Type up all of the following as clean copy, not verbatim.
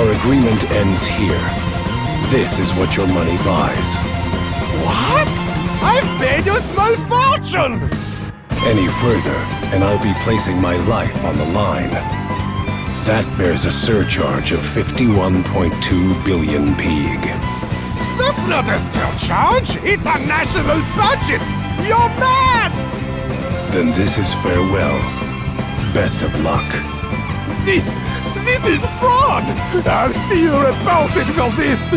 Our agreement ends here. This is what your money buys. What? I've paid you a small fortune! Any further, and I'll be placing my life on the line. That bears a surcharge of 51.2 billion pig. That's not a surcharge! It's a national budget! You're mad! Then this is farewell. Best of luck. This is fraud! I'll see you reported for this!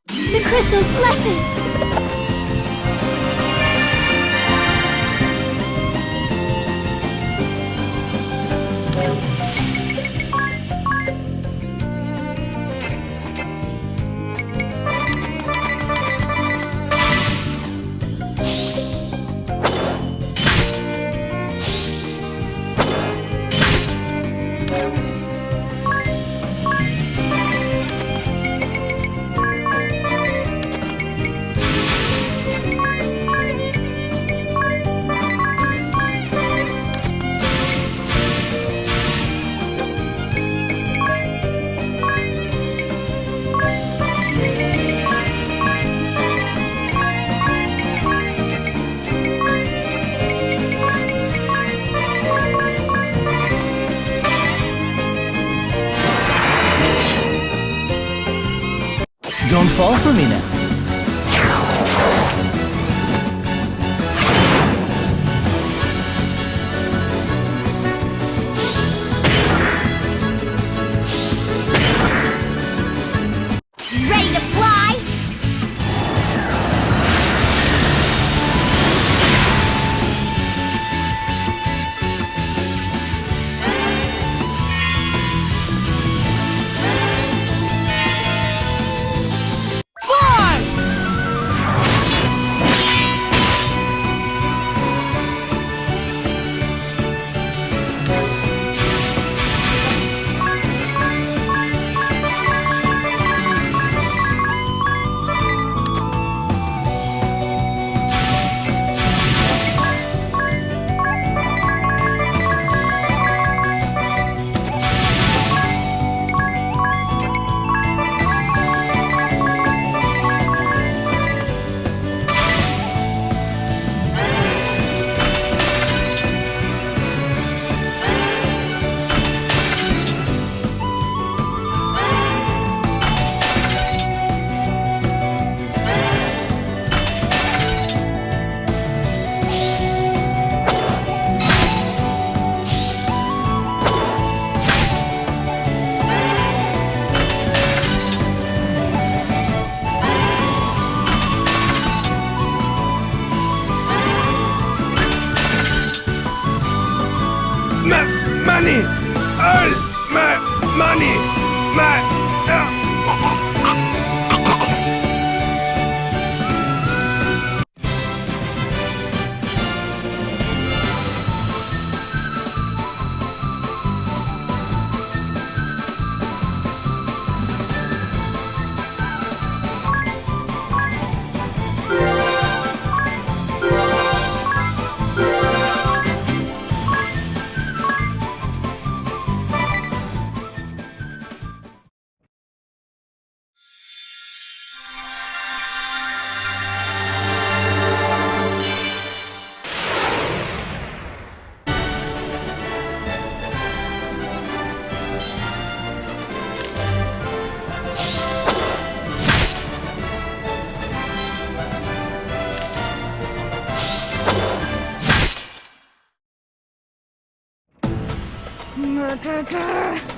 The crystal's blessing! Don't fall for me now. Ready to fly? Money! All my money!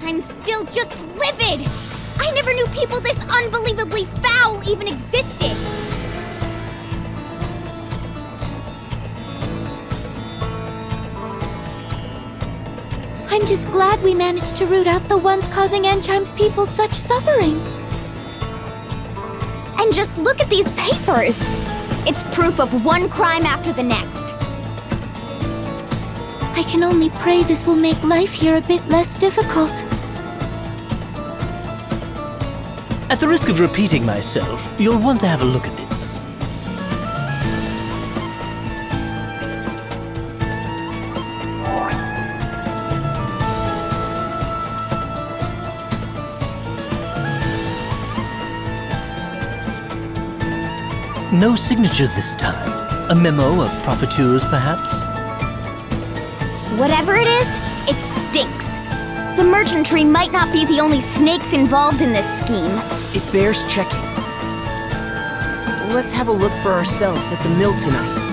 I'm still just livid! I never knew people this unbelievably foul even existed! I'm just glad we managed to root out the ones causing Enchime's people such suffering. And just look at these papers! It's proof of one crime after the next. I can only pray this will make life here a bit less difficult. At the risk of repeating myself, you'll want to have a look at this. No signature this time. A memo of profiteers, perhaps? Whatever it is, it stinks. The merchantry might not be the only snakes involved in this scheme. It bears checking. Let's have a look for ourselves at the mill tonight.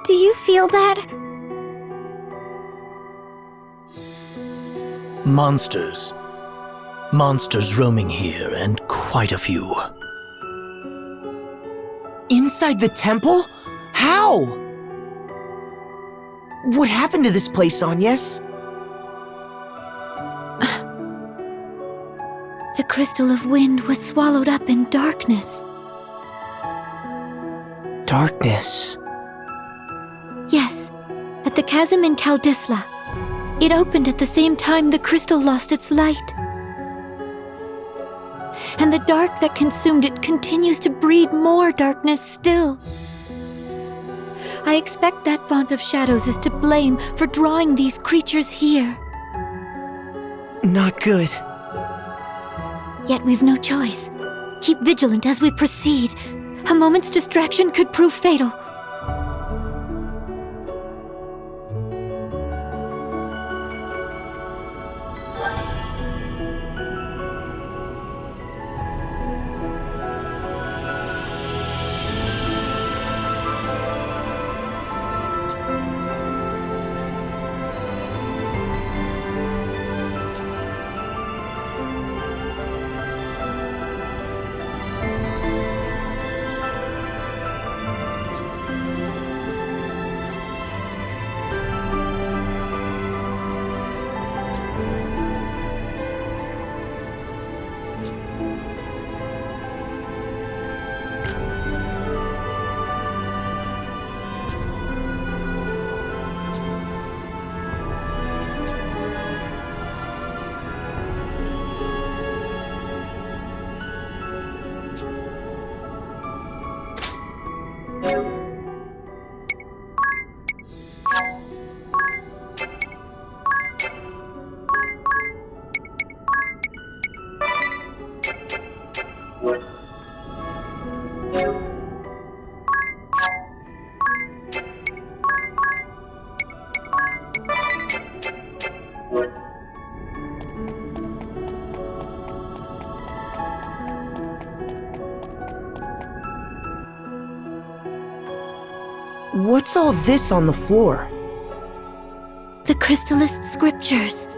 Do you feel that? Monsters. Monsters roaming here, and quite a few. Inside the temple? How? What happened to this place, Agnes? The crystal of wind was swallowed up in darkness. Darkness. Yes, at the chasm in Kaldisla. It opened at the same time the crystal lost its light. And the dark that consumed it continues to breed more darkness still. I expect that font of shadows is to blame for drawing these creatures here. Not good. Yet we've no choice. Keep vigilant as we proceed. A moment's distraction could prove fatal. What's all this on the floor? The Crystalist scriptures.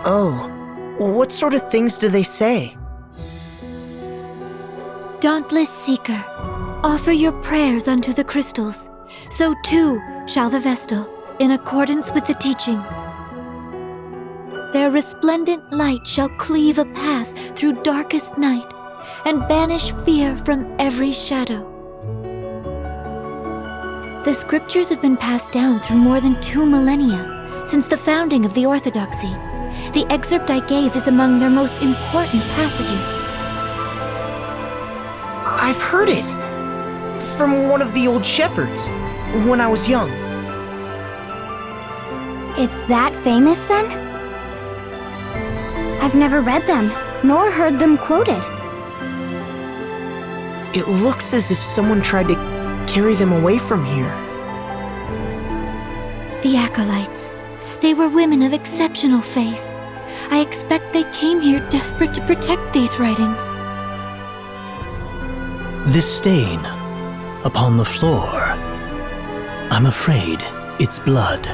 Oh, what sort of things do they say? Dauntless Seeker, offer your prayers unto the crystals. So too shall the Vestal, in accordance with the teachings. Their resplendent light shall cleave a path through darkest night and banish fear from every shadow. The scriptures have been passed down through more than 2 millennia, since the founding of the Orthodoxy. The excerpt I gave is among their most important passages. I've heard it! From one of the old shepherds, when I was young. It's that famous then? I've never read them, nor heard them quoted. It looks as if someone tried to carry them away from here. The Acolytes. They were women of exceptional faith. I expect they came here desperate to protect these writings. This stain upon the floor, I'm afraid it's blood.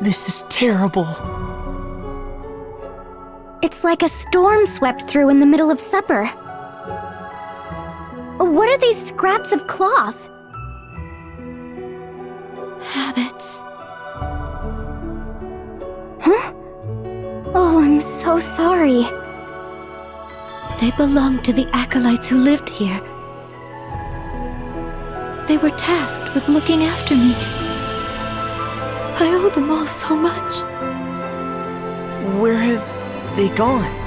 This is terrible. It's like a storm swept through in the middle of supper. What are these scraps of cloth? Habits. Huh? Oh, I'm so sorry. They belonged to the acolytes who lived here. They were tasked with looking after me. I owe them all so much. Where have they gone?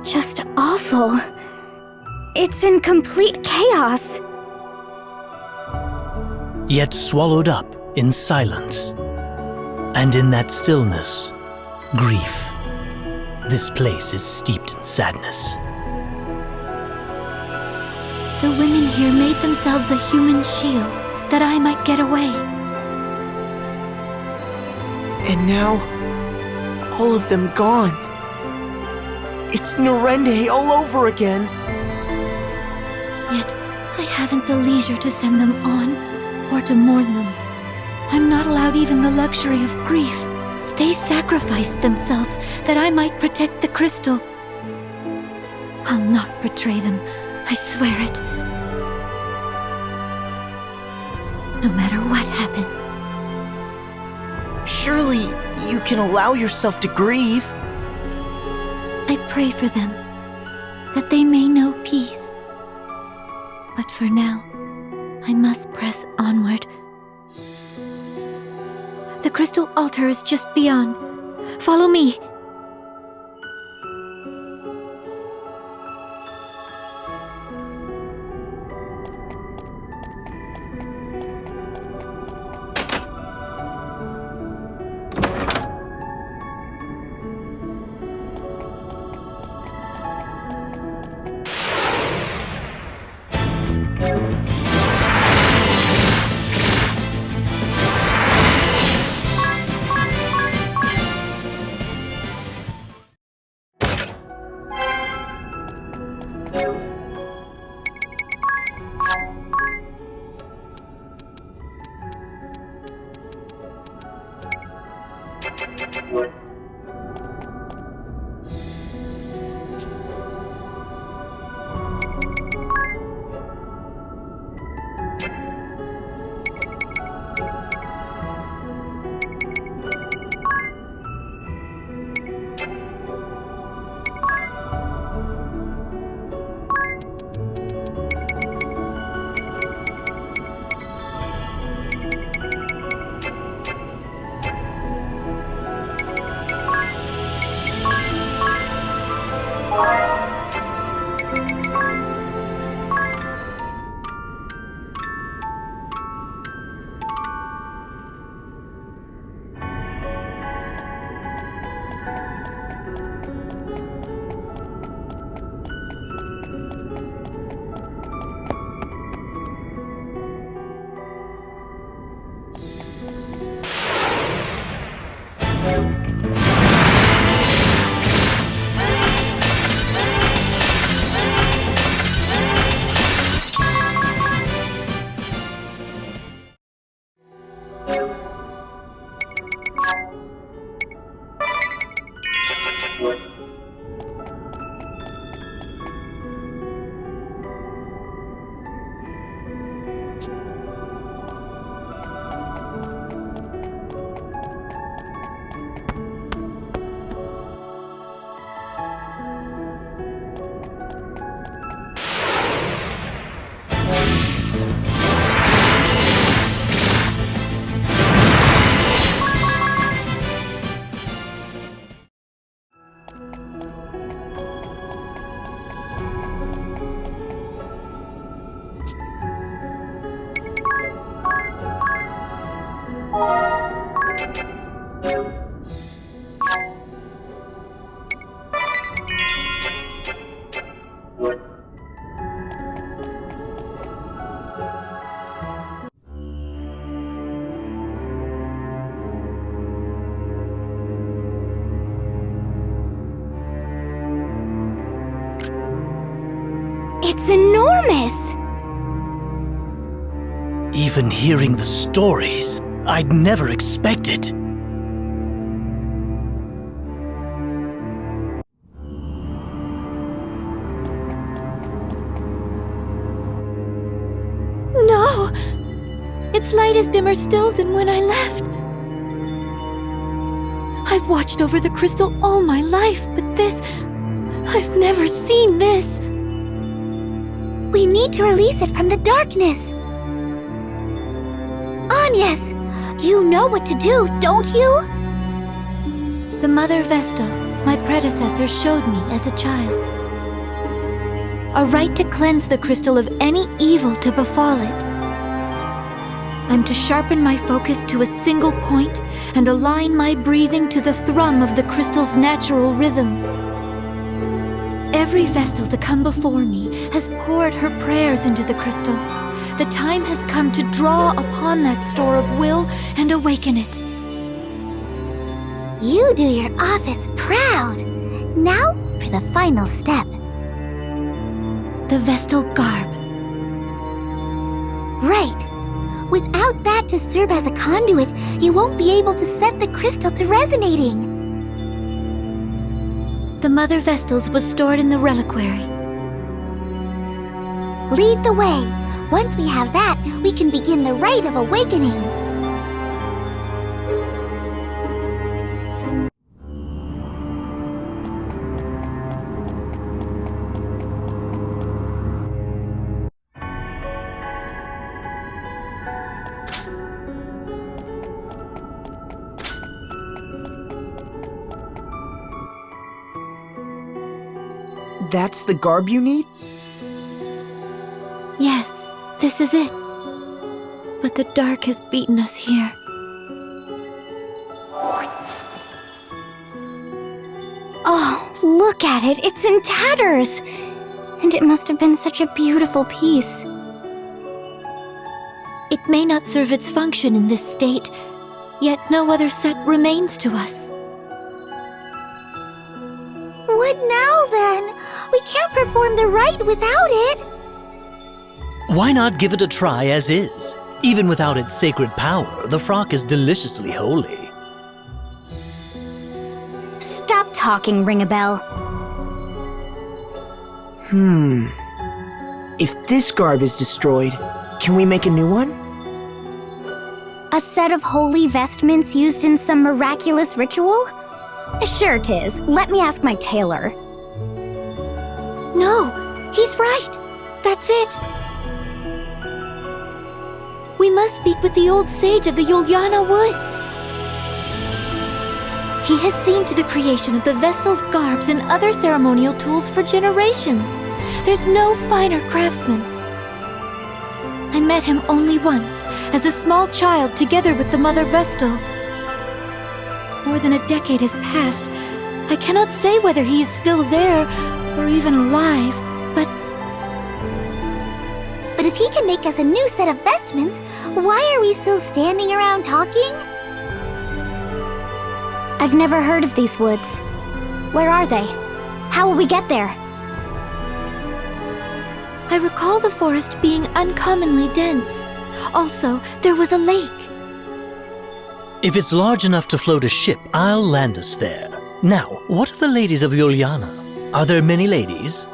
Just awful. It's in complete chaos. Yet swallowed up in silence. And in that stillness, grief. This place is steeped in sadness. The women here made themselves a human shield that I might get away. And now, all of them gone. It's Norende all over again. Yet I haven't the leisure to send them on or to mourn them. I'm not allowed even the luxury of grief. They sacrificed themselves that I might protect the crystal. I'll not betray them, I swear it. no matter what happens. Surely you can allow yourself to grieve. I pray for them, that they may know peace. But for now, I must press onward. The crystal altar is just beyond. Follow me. It's enormous! Even hearing the stories, I'd never expected. No! Its light is dimmer still than when I left. I've watched over the crystal all my life, but this... I've never seen this. We need to release it from the darkness. Agnes, you know what to do, don't you? The Mother Vestal, my predecessor, showed me as a child. A right to cleanse the crystal of any evil to befall it. I'm to sharpen my focus to a single point and align my breathing to the thrum of the crystal's natural rhythm. Every Vestal to come before me has poured her prayers into the crystal. The time has come to draw upon that store of will and awaken it. You do your office proud. Now for the final step. The Vestal garb. Right. Without that to serve as a conduit, you won't be able to set the crystal to resonating. The Mother Vestal's was stored in the reliquary. Lead the way. Once we have that, we can begin the rite of awakening. That's the garb you need? Yes, this is it. But the dark has beaten us here. Oh, look at it. It's in tatters. And it must have been such a beautiful piece. It may not serve its function in this state, yet no other set remains to us. What now, then? We can't perform the rite without it. Why not give it a try as is? Even without its sacred power, the frock is deliciously holy. Stop talking, Ring-a-Bell. If this garb is destroyed, can we make a new one? A set of holy vestments used in some miraculous ritual? Sure, Tiz. Let me ask my tailor. No, he's right. That's it. We must speak with the old sage of the Yuliana Woods. He has seen to the creation of the Vestal's garbs and other ceremonial tools for generations. There's no finer craftsman. I met him only once, as a small child together with the Mother Vestal. More than a decade has passed. I cannot say whether he is still there, or even alive, but if he can make us a new set of vestments, why are we still standing around talking? I've never heard of these woods. Where are they? How will we get there? I recall the forest being uncommonly dense. Also, there was a lake. If it's large enough to float a ship, I'll land us there. Now, what of the ladies of Yuliana? Are there many ladies?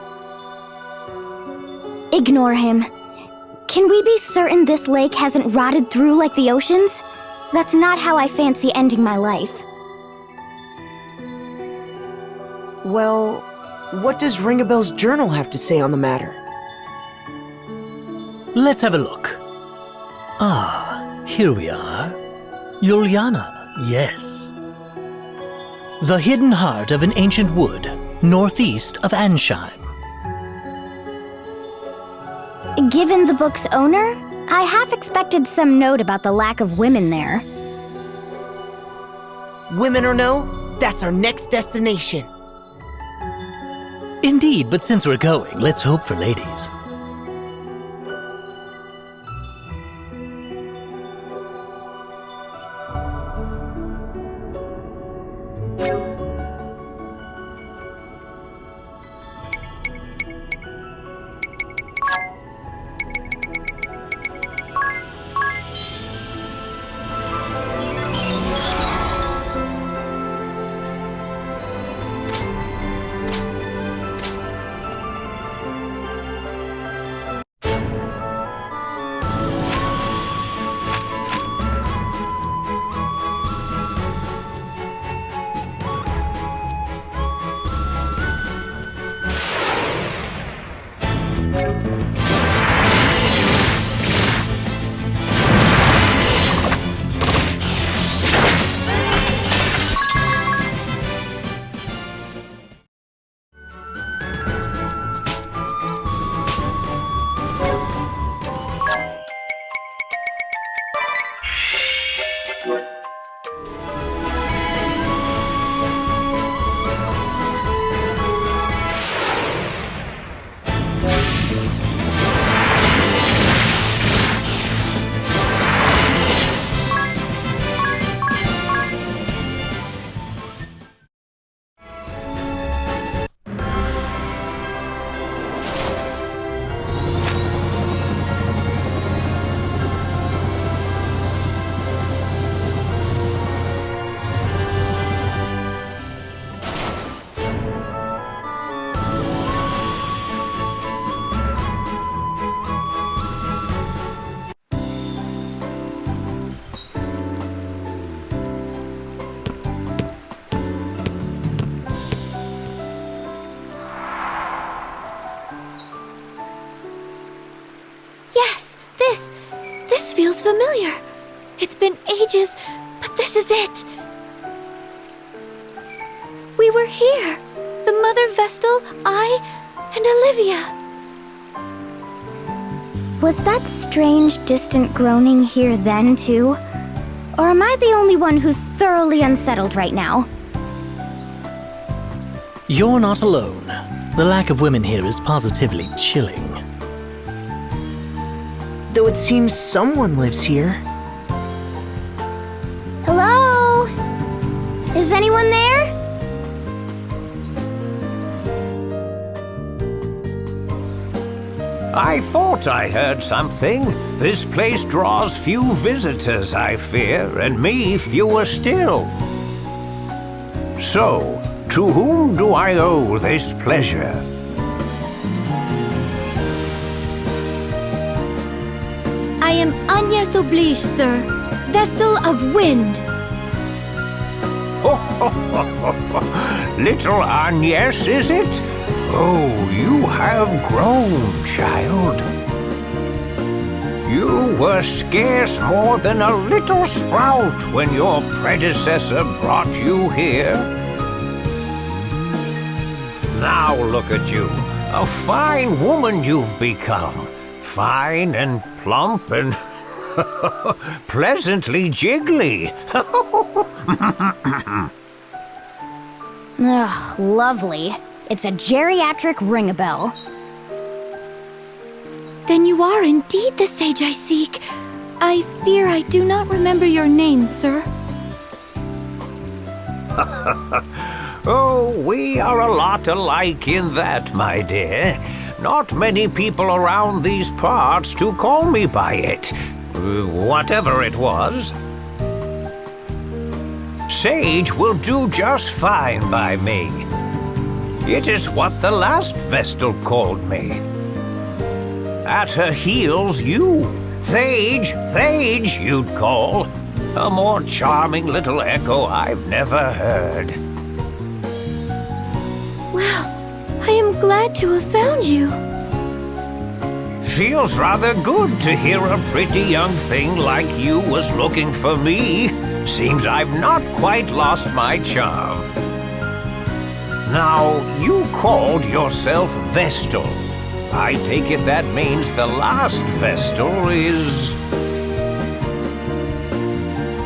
Ignore him. Can we be certain this lake hasn't rotted through like the oceans? That's not how I fancy ending my life. Well, what does Ring-a-Bell's journal have to say on the matter? Let's have a look. Ah, here we are. Yuliana, yes. The hidden heart of an ancient wood, northeast of Ansheim. Given the book's owner, I half expected some note about the lack of women there. Women or no, that's our next destination. Indeed, but since we're going, let's hope for ladies. It's been ages, but this is it. We were here. The Mother Vestal, I, and Olivia. Was that strange, distant groaning here then, too? Or am I the only one who's thoroughly unsettled right now? You're not alone. The lack of women here is positively chilling. Though it seems someone lives here. Hello? Is anyone there? I thought I heard something. This place draws few visitors, I fear, and me fewer still. So, to whom do I owe this pleasure? I am Agnes Oblige, sir. Vestal of Wind. Little Agnes, is it? Oh, you have grown, child. You were scarce more than a little sprout when your predecessor brought you here. Now look at you, a fine woman you've become. Fine and plump and pleasantly jiggly. Ugh, lovely. It's a geriatric ring-a-bell. Then you are indeed the sage I seek. I fear I do not remember your name, sir. Oh, we are a lot alike in that, my dear. Not many people around these parts to call me by it. Whatever it was. Sage will do just fine by me. It is what the last Vestal called me. At her heels, you. Thage, you'd call. A more charming little echo I've never heard. Well, I am glad to have found you. Feels rather good to hear a pretty young thing like you was looking for me. Seems I've not quite lost my charm. Now, you called yourself Vestal. I take it that means the last Vestal is...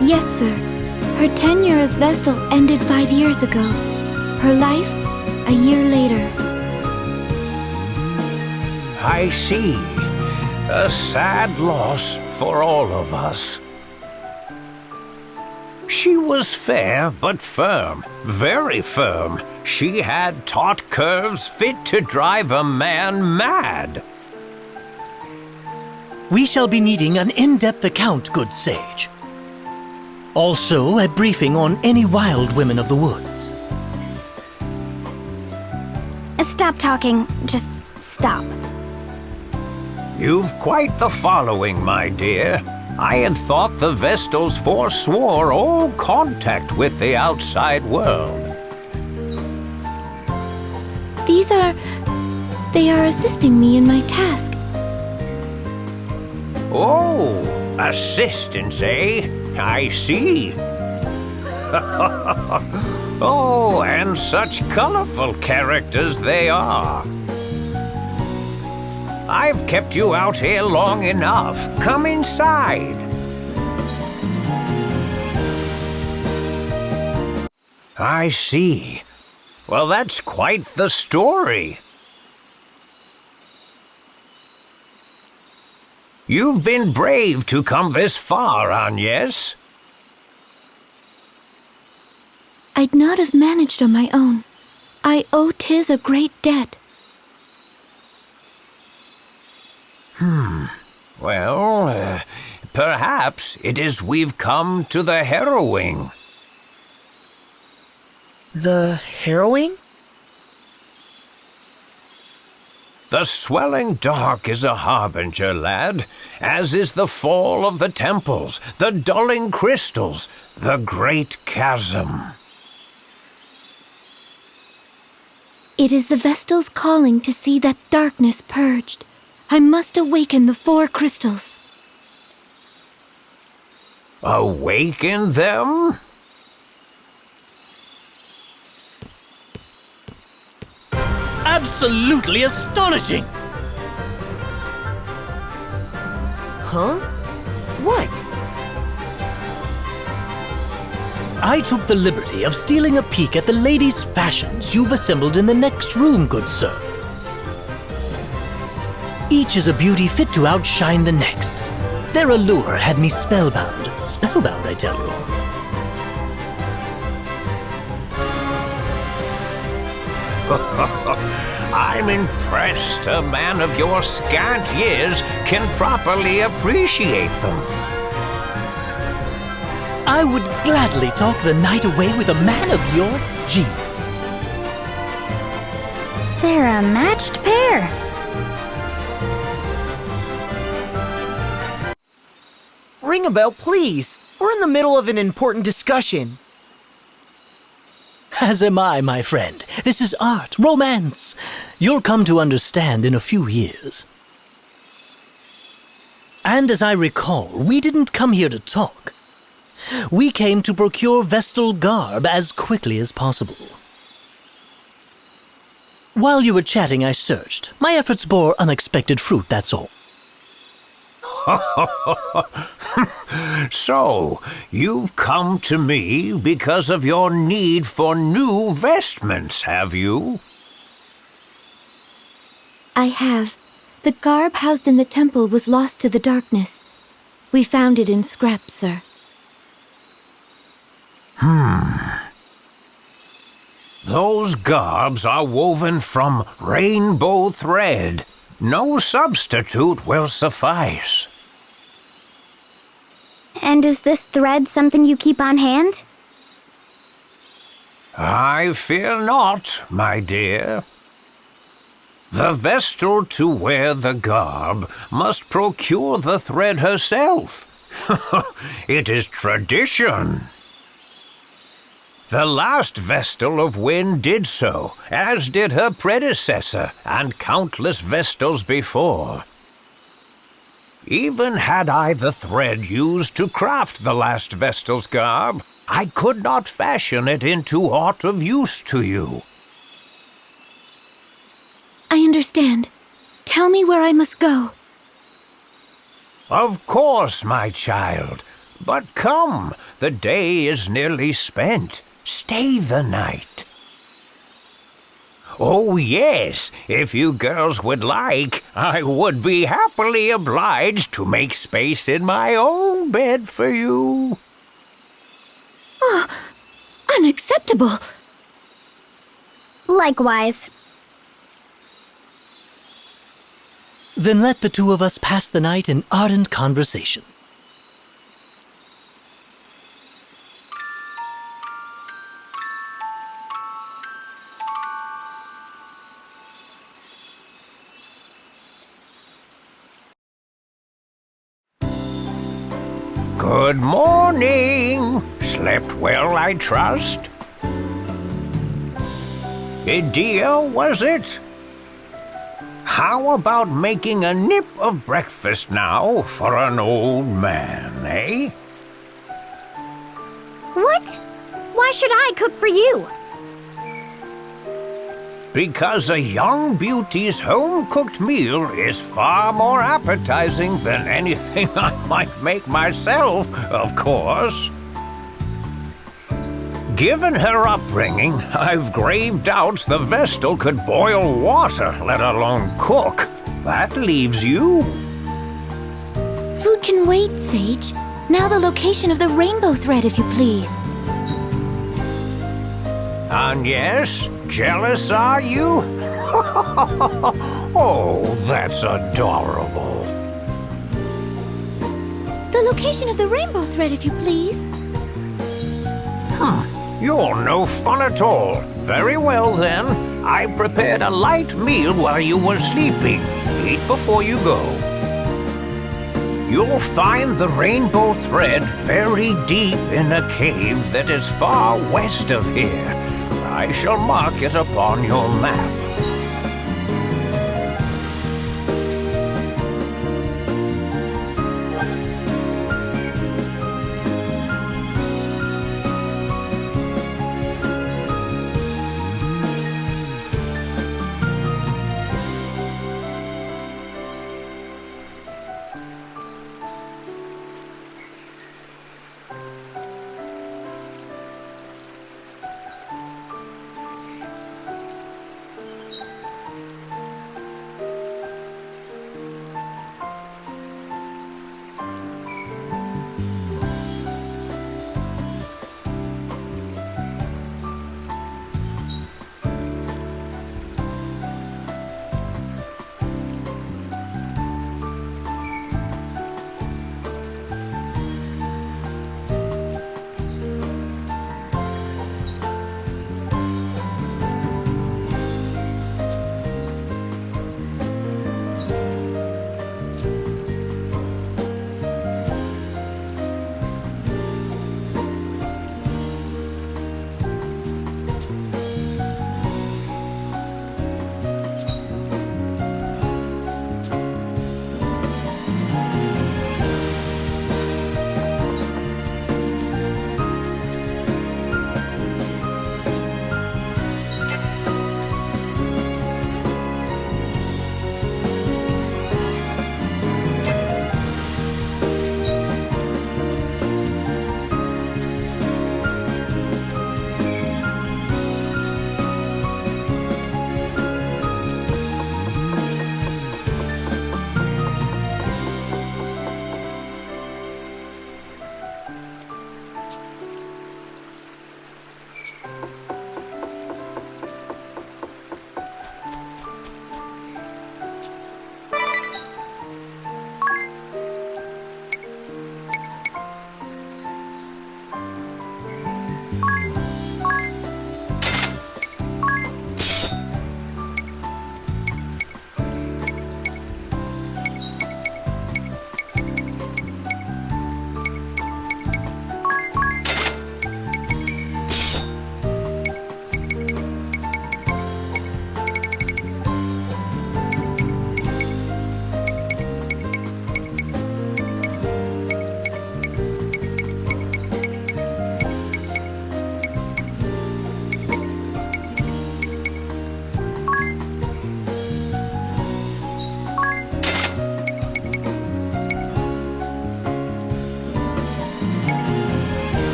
Yes, sir. Her tenure as Vestal ended 5 years ago. Her life, a year later. I see. A sad loss for all of us. She was fair but firm, very firm. She had taut curves fit to drive a man mad. We shall be needing an in-depth account, good sage. Also, a briefing on any wild women of the woods. Stop talking. Just stop. You've quite the following, my dear. I had thought the Vestals forswore all contact with the outside world. They are assisting me in my task. Oh, assistance, eh? I see. Oh, and such colorful characters they are. I've kept you out here long enough. Come inside. I see. Well, that's quite the story. You've been brave to come this far, Agnes. I'd not have managed on my own. I owe Tiz a great debt. Well, perhaps it is we've come to the harrowing. The harrowing? The swelling dark is a harbinger, lad, as is the fall of the temples, the dulling crystals, the great chasm. It is the Vestal's calling to see that darkness purged. I must awaken the 4 crystals. Awaken them? Absolutely astonishing! Huh? What? I took the liberty of stealing a peek at the ladies' fashions you've assembled in the next room, good sir. Each is a beauty fit to outshine the next. Their allure had me spellbound. Spellbound, I tell you. I'm impressed a man of your scant years can properly appreciate them. I would gladly talk the night away with a man of your genius. They're a matched pair. Ring a bell, please. We're in the middle of an important discussion. As am I, my friend. This is art, romance. You'll come to understand in a few years. And as I recall, we didn't come here to talk. We came to procure Vestal garb as quickly as possible. While you were chatting, I searched. My efforts bore unexpected fruit, that's all. So, you've come to me because of your need for new vestments, have you? I have. The garb housed in the temple was lost to the darkness. We found it in scraps, sir. Those garbs are woven from rainbow thread. No substitute will suffice. And is this thread something you keep on hand? I fear not, my dear. The Vestal to wear the garb must procure the thread herself. It is tradition. The last Vestal of Wind did so, as did her predecessor and countless Vestals before. Even had I the thread used to craft the last Vestal's garb, I could not fashion it into aught of use to you. I understand. Tell me where I must go. Of course, my child. But come, the day is nearly spent. Stay the night. Oh, yes, if you girls would like, I would be happily obliged to make space in my own bed for you. Oh, unacceptable! Likewise. Then let the two of us pass the night in ardent conversation. Good morning. Slept well, I trust? Idea, was it? How about making a nip of breakfast now for an old man, eh? What? Why should I cook for you? Because a young beauty's home-cooked meal is far more appetizing than anything I might make myself, of course. Given her upbringing, I've grave doubts the Vestal could boil water, let alone cook. That leaves you. Food can wait, Sage. Now the location of the rainbow thread, if you please. And yes, jealous are you? Oh, that's adorable. The location of the rainbow thread, if you please. You're no fun at all. Very well, then. I prepared a light meal while you were sleeping. Eat before you go. You'll find the rainbow thread very deep in a cave that is far west of here. I shall mark it upon your map.